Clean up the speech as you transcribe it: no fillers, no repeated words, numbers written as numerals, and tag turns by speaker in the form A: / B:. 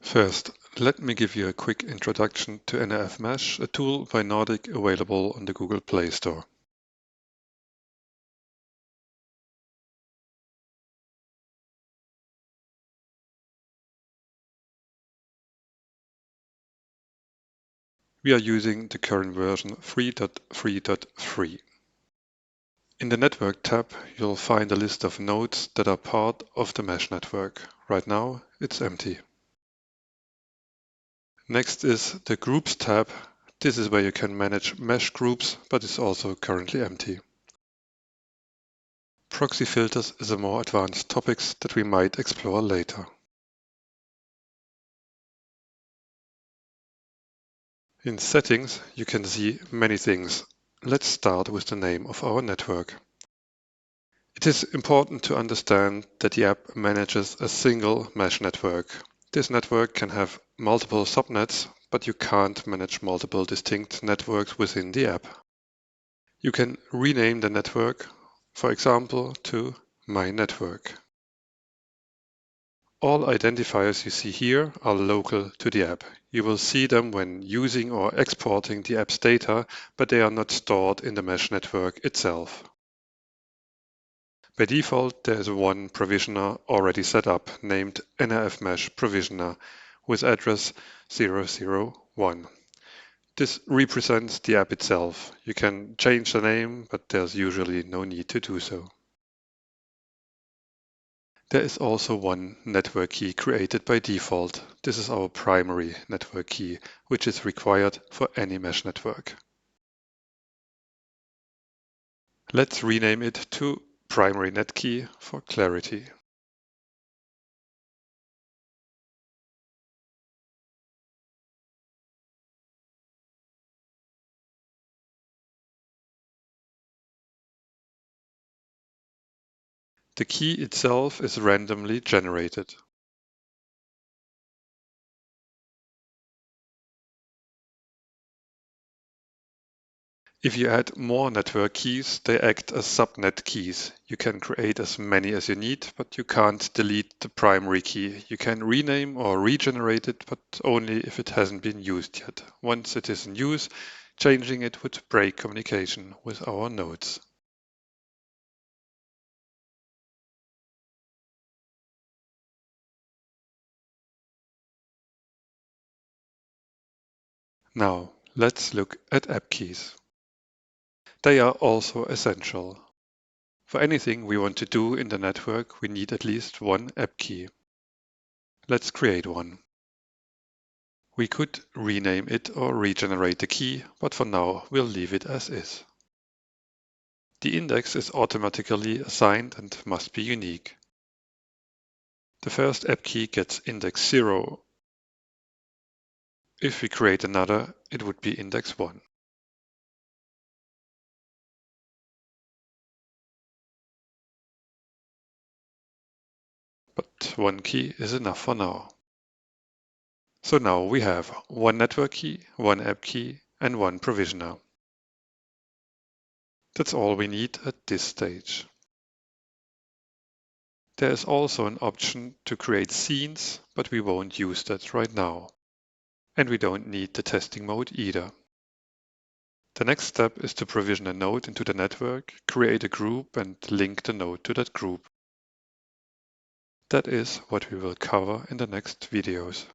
A: First, let me give you a quick introduction to nRF Mesh, a tool by Nordic available on the Google Play Store. We are using the current version 3.3.3. In the Network tab, you'll find a list of nodes that are part of the mesh network. Right now, it's empty. Next is the Groups tab. This is where you can manage mesh groups, but it's also currently empty. Proxy filters is a more advanced topic that we might explore later. In Settings, you can see many things. Let's start with the name of our network. It is important to understand that the app manages a single mesh network. This network can have multiple subnets, but you can't manage multiple distinct networks within the app. You can rename the network, for example, to My Network. All identifiers you see here are local to the app. You will see them when using or exporting the app's data, but they are not stored in the mesh network itself. By default, there is one provisioner already set up named nRF Mesh Provisioner with address 001. This represents the app itself. You can change the name, but there's usually no need to do so. There is also one network key created by default. This is our primary network key, which is required for any mesh network. Let's rename it to primary net key for clarity. The key itself is randomly generated. If you add more network keys, they act as subnet keys. You can create as many as you need, but you can't delete the primary key. You can rename or regenerate it, but only if it hasn't been used yet. Once it is in use, changing it would break communication with our nodes. Now, let's look at app keys. They are also essential. For anything we want to do in the network, we need at least one app key. Let's create one. We could rename it or regenerate the key, but for now we'll leave it as is. The index is automatically assigned and must be unique. The first app key gets index 0. If we create another, it would be index 1. But one key is enough for now. So now we have one network key, one app key, and one provisioner. That's all we need at this stage. There is also an option to create scenes, but we won't use that right now. And we don't need the testing mode either. The next step is to provision a node into the network, create a group, and link the node to that group. That is what we will cover in the next videos.